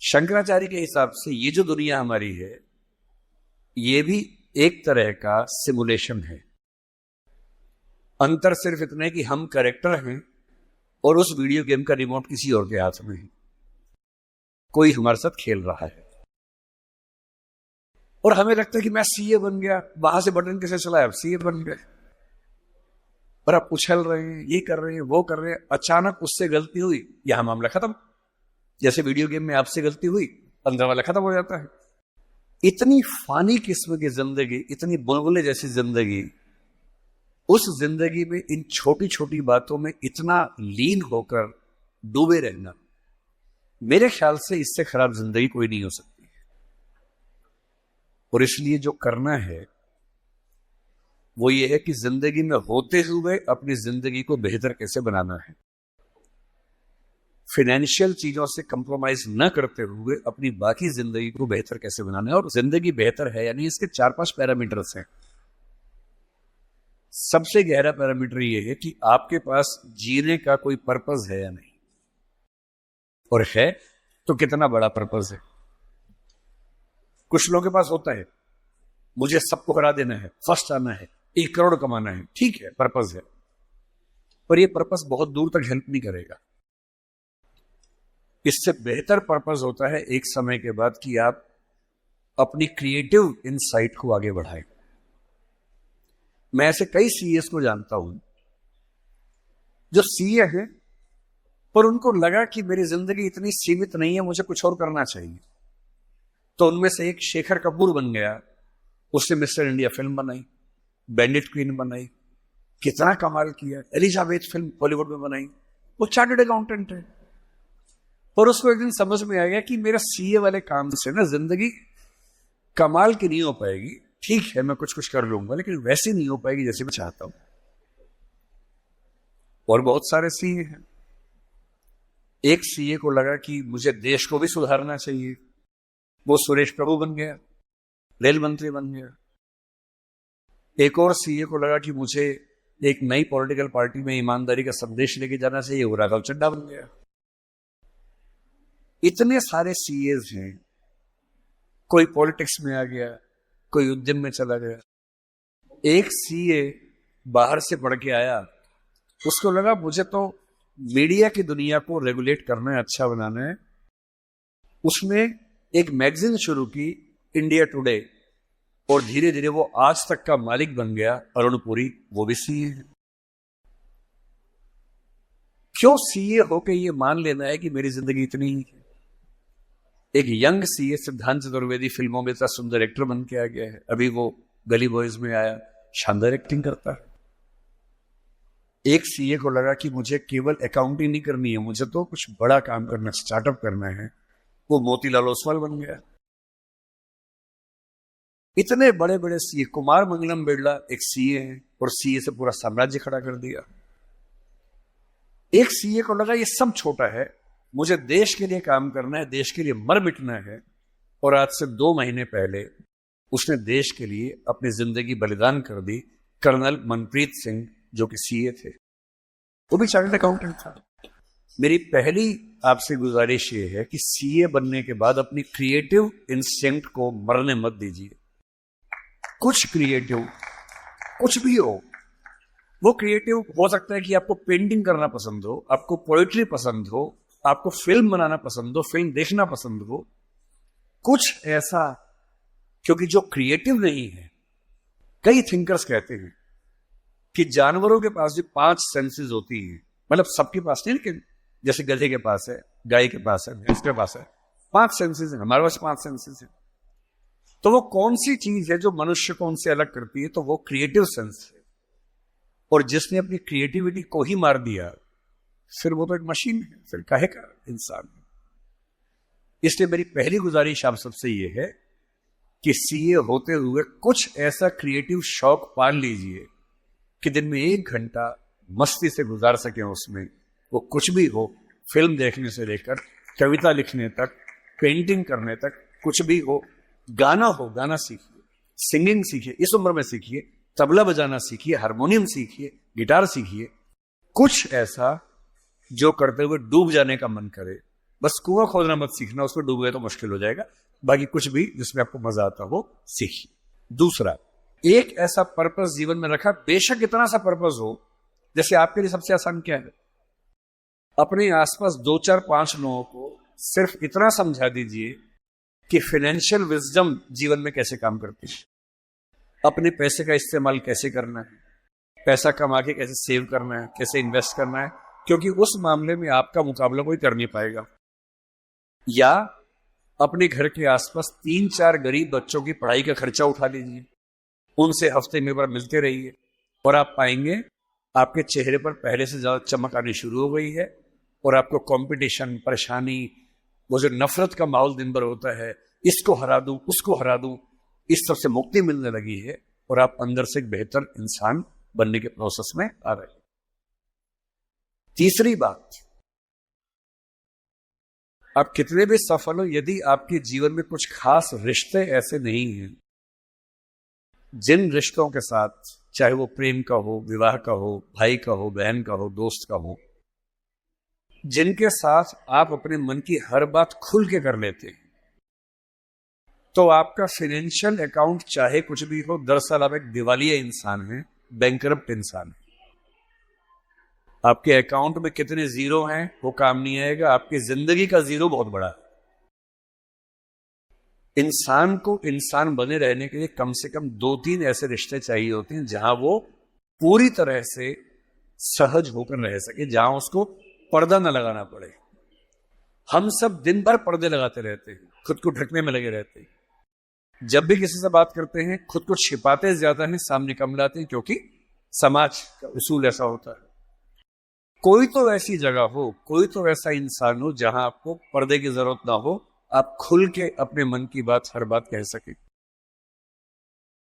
शंकराचार्य के हिसाब से ये जो दुनिया हमारी है, ये भी एक तरह का सिमुलेशन है। अंतर सिर्फ इतना है कि हम कैरेक्टर हैं और उस वीडियो गेम का रिमोट किसी और के हाथ में है, कोई हमारे साथ खेल रहा है और हमें लगता है कि मैं सीए बन गया, वहां से बटन कैसे चलाया, अब सीए बन गए, और आप उछल रहे हैं, ये कर रहे हैं, वो कर रहे हैं। अचानक उससे गलती हुई, यहां मामला खत्म। जैसे वीडियो गेम में आपसे गलती हुई, अंदर वाला खत्म हो जाता है। इतनी फानी किस्म की जिंदगी, इतनी बुलबुले जैसी जिंदगी, उस जिंदगी में इन छोटी छोटी बातों में इतना लीन होकर डूबे रहना, मेरे ख्याल से इससे खराब जिंदगी कोई नहीं हो सकती। और इसलिए जो करना है वो ये है कि जिंदगी में होते हुए अपनी जिंदगी को बेहतर कैसे बनाना है, फाइनेंशियल चीजों से कंप्रोमाइज न करते हुए अपनी बाकी जिंदगी को बेहतर कैसे बनाना है। और जिंदगी बेहतर है यानी इसके 4-5 पैरामीटर्स हैं। सबसे गहरा पैरामीटर ये है कि आपके पास जीने का कोई पर्पस है या नहीं, और है तो कितना बड़ा पर्पस है। कुछ लोगों के पास होता है, मुझे सबको हरा देना है, फर्स्ट आना है, 1 करोड़ कमाना है, ठीक है, पर्पस है, पर यह पर्पस बहुत दूर तक हेल्प नहीं करेगा। इससे बेहतर पर्पस होता है एक समय के बाद कि आप अपनी क्रिएटिव इनसाइट को आगे बढ़ाएं। मैं ऐसे कई सीएस को जानता हूं जो सीए हैं, पर उनको लगा कि मेरी जिंदगी इतनी सीमित नहीं है, मुझे कुछ और करना चाहिए। तो उनमें से एक शेखर कपूर बन गया, उसने मिस्टर इंडिया फिल्म बनाई, बैंडिट क्वीन बनाई, कितना कमाल किया। एलिजाबेथ फिल्म हॉलीवुड में बनाई, वो चार्टर्ड अकाउंटेंट है। और उसको एक दिन समझ में आ गया कि मेरा सीए वाले काम से ना जिंदगी कमाल की नहीं हो पाएगी। ठीक है, मैं कुछ कुछ कर लूंगा, लेकिन वैसी नहीं हो पाएगी जैसे मैं चाहता हूं। और बहुत सारे सीए हैं। एक सीए को लगा कि मुझे देश को भी सुधारना चाहिए, वो सुरेश प्रभु बन गया, रेल मंत्री बन गया। एक और सीए को लगा कि मुझे एक नई पॉलिटिकल पार्टी में ईमानदारी का संदेश लेके जाना चाहिए, वो राघव चड्ढा बन गया। इतने सारे सीएस हैं, कोई पॉलिटिक्स में आ गया, कोई उद्यम में चला गया। एक सीए बाहर से पढ़ के आया, उसको लगा मुझे तो मीडिया की दुनिया को रेगुलेट करना है, अच्छा बनाना है। उसने एक मैगजीन शुरू की, इंडिया टुडे, और धीरे धीरे वो आज तक का मालिक बन गया। अरुण पुरी, वो भी सीए है। क्यों सीए होके ये मान लेना है कि मेरी जिंदगी इतनी ही है। एक यंग सीए सिद्धांत चतुर्वेदी फिल्मों में इतना सुंदर एक्टर बन के आ गया है। अभी वो गली बॉयज में आया, शानदार एक्टिंग करता है। एक सीए को लगा कि मुझे केवल अकाउंटिंग नहीं करनी है, मुझे तो कुछ बड़ा काम करना, स्टार्टअप करना है, वो मोतीलाल ओसवाल बन गया। इतने बड़े बड़े सीए, कुमार मंगलम बिरला एक सीए है, और सीए से पूरा साम्राज्य खड़ा कर दिया। एक सीए को लगा ये सब छोटा है, मुझे देश के लिए काम करना है, देश के लिए मर मिटना है। और आज से 2 महीने पहले उसने देश के लिए अपनी जिंदगी बलिदान कर दी। कर्नल मनप्रीत सिंह, जो कि सीए थे, वो भी चार्टर्ड अकाउंटेंट था। मेरी पहली आपसे गुजारिश ये है कि सीए बनने के बाद अपनी क्रिएटिव इंस्टिंक्ट को मरने मत दीजिए। कुछ क्रिएटिव, कुछ भी हो, वो क्रिएटिव हो सकता है कि आपको पेंटिंग करना पसंद हो, आपको पोएट्री पसंद हो, आपको फिल्म बनाना पसंद हो, फिल्म देखना पसंद हो, कुछ ऐसा। क्योंकि जो क्रिएटिव नहीं है, कई थिंकर्स कहते हैं कि जानवरों के पास भी 5 सेंसेस होती हैं, मतलब सबके पास नहीं, लेकिन जैसे गधे के पास है, गाय के पास है, भैंस के पास है, 5 सेंसेस हैं। हमारे पास 5 सेंसेस हैं। तो वो कौन सी चीज है जो मनुष्य को उनसे अलग करती है? तो वो क्रिएटिव सेंस है। और जिसने अपनी क्रिएटिविटी को ही मार दिया, फिर वो तो एक मशीन है, फिर काहे का इंसान है। इसलिए मेरी पहली गुजारिश आप सबसे ये है कि सीए होते हुए कुछ ऐसा क्रिएटिव शौक पाल लीजिए कि दिन में 1 घंटा मस्ती से गुजार सके। उसमें वो कुछ भी हो, फिल्म देखने से लेकर कविता लिखने तक, पेंटिंग करने तक, कुछ भी हो। गाना हो, गाना सीखिए, सिंगिंग सीखिए, इस उम्र में सीखिए, तबला बजाना सीखिए, हारमोनियम सीखिए, गिटार सीखिए। कुछ ऐसा जो करते हुए डूब जाने का मन करे, बस कुआं खोदना मत सीखना, उसमें डूब गए तो मुश्किल हो जाएगा। बाकी कुछ भी जिसमें आपको मजा आता हो सीखिए। दूसरा, एक ऐसा पर्पस जीवन में रखा, बेशक इतना सा पर्पस हो, जैसे आपके लिए सबसे आसान क्या है, अपने आसपास 2 4 5 लोगों को सिर्फ इतना समझा दीजिए कि फाइनेंशियल विजडम जीवन में कैसे काम करती है, अपने पैसे का इस्तेमाल कैसे करना है, पैसा कमा के कैसे सेव करना है, कैसे इन्वेस्ट करना है, क्योंकि उस मामले में आपका मुकाबला कोई कर नहीं पाएगा। या अपने घर के आसपास 3 4 गरीब बच्चों की पढ़ाई का खर्चा उठा लीजिए, उनसे हफ्ते में बार मिलते रहिए, और आप पाएंगे आपके चेहरे पर पहले से ज्यादा चमक आनी शुरू हो गई है, और आपको कंपटीशन, परेशानी, वो जो नफरत का माहौल दिन भर होता है, इसको हरा दूं, उसको हरा दूं, इस सब से मुक्ति मिलने लगी है, और आप अंदर से एक बेहतर इंसान बनने के प्रोसेस में आ रहे हैं। तीसरी बात, आप कितने भी सफल हो, यदि आपके जीवन में कुछ खास रिश्ते ऐसे नहीं हैं, जिन रिश्तों के साथ, चाहे वो प्रेम का हो, विवाह का हो, भाई का हो, बहन का हो, दोस्त का हो, जिनके साथ आप अपने मन की हर बात खुल के कर लेते हैं, तो आपका फाइनेंशियल अकाउंट चाहे कुछ भी हो, दरअसल आप एक दिवालिया इंसान हैं, बैंकरप्ट इंसान है। आपके अकाउंट में कितने जीरो हैं वो काम नहीं आएगा, आपकी जिंदगी का जीरो बहुत बड़ा है। इंसान को इंसान बने रहने के लिए कम से कम 2-3 ऐसे रिश्ते चाहिए होते हैं जहां वो पूरी तरह से सहज होकर रह सके, जहां उसको पर्दा न लगाना पड़े। हम सब दिन भर पर्दे लगाते रहते हैं, खुद को ढकने में लगे रहते हैं। जब भी किसी से बात करते हैं खुद को छिपाते ज्यादा हैं, सामने कम लाते हैं, क्योंकि समाज का उसूल ऐसा होता है। कोई तो ऐसी जगह हो, कोई तो ऐसा इंसान हो जहां आपको पर्दे की जरूरत ना हो, आप खुल के अपने मन की बात, हर बात कह सके।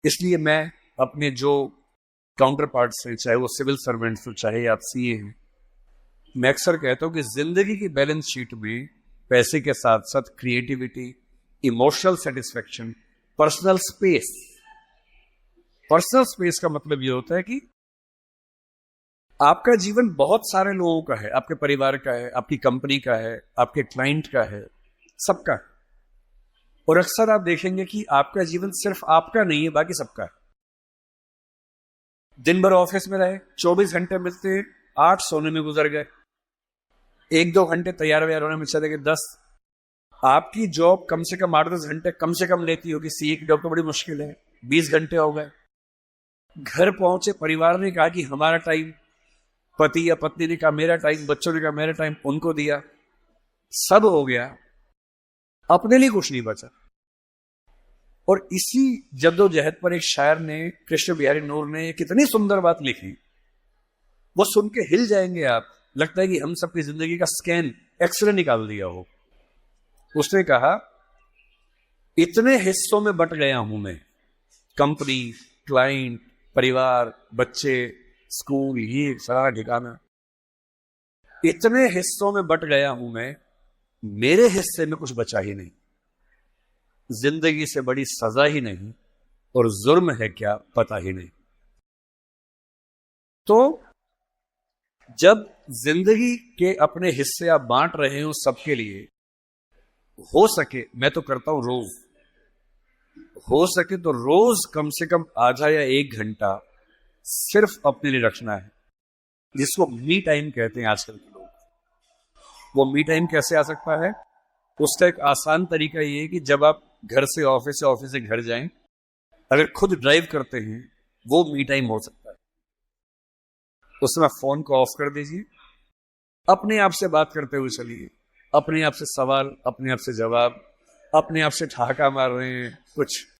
इसलिए मैं अपने जो काउंटर पार्ट्स हैं, चाहे वो सिविल सर्वेंट्स हो, चाहे आप सीए हैं, मैं अक्सर कहता हूं कि जिंदगी की बैलेंस शीट में पैसे के साथ साथ creativity, emotional satisfaction, personal space का मतलब यह होता है कि आपका जीवन बहुत सारे लोगों का है, आपके परिवार का है, आपकी कंपनी का है, आपके क्लाइंट का है, सबका है। और अक्सर आप देखेंगे कि आपका जीवन सिर्फ आपका नहीं है, बाकी सबका है। दिन भर ऑफिस में रहे, 24 घंटे मिलते हैं, 8 सोने में गुजर गए, 1-2 घंटे तैयार व्यार होने में चले गए 10। आपकी जॉब कम से कम 8-10 घंटे कम से कम लेती होगी, सीए की जॉब तो बड़ी मुश्किल है, 20 घंटे हो गए। घर पहुंचे, परिवार ने कहा कि हमारा टाइम, पति या पत्नी ने कहा मेरा टाइम, बच्चों ने कहा मेरा टाइम, उनको दिया, सब हो गया, अपने लिए कुछ नहीं बचा। और इसी जद्दोजहद पर एक शायर ने, कृष्ण बिहारी नूर ने, कितनी सुंदर बात लिखी, वो सुन के हिल जाएंगे आप। लगता है कि हम सबकी जिंदगी का स्कैन, एक्सरे निकाल दिया हो। उसने कहा, इतने हिस्सों में बट गया हूं मैं, कंपनी, क्लाइंट, परिवार, बच्चे, स्कूल, ये सारा ठिकाना, इतने हिस्सों में बट गया हूं मैं, मेरे हिस्से में कुछ बचा ही नहीं। जिंदगी से बड़ी सजा ही नहीं, और जुर्म है क्या पता ही नहीं। तो जब जिंदगी के अपने हिस्से आप बांट रहे हो सबके लिए, हो सके, मैं तो करता हूं रोज, हो सके तो रोज कम से कम आधा या 1 घंटा सिर्फ अपने लिए रखना है, जिसको मी टाइम कहते हैं आजकल के लोग। वो मी टाइम कैसे आ सकता है? उसका एक आसान तरीका ये है कि जब आप घर से ऑफिस या ऑफिस से घर जाएं, अगर खुद ड्राइव करते हैं, वो मी टाइम हो सकता है। उसमें फोन को ऑफ कर दीजिए, अपने आप से बात करते हुए चलिए, अपने आप से सवाल, अपने आप से जवाब, अपने आप से ठहाका मार रहे हैं, कुछ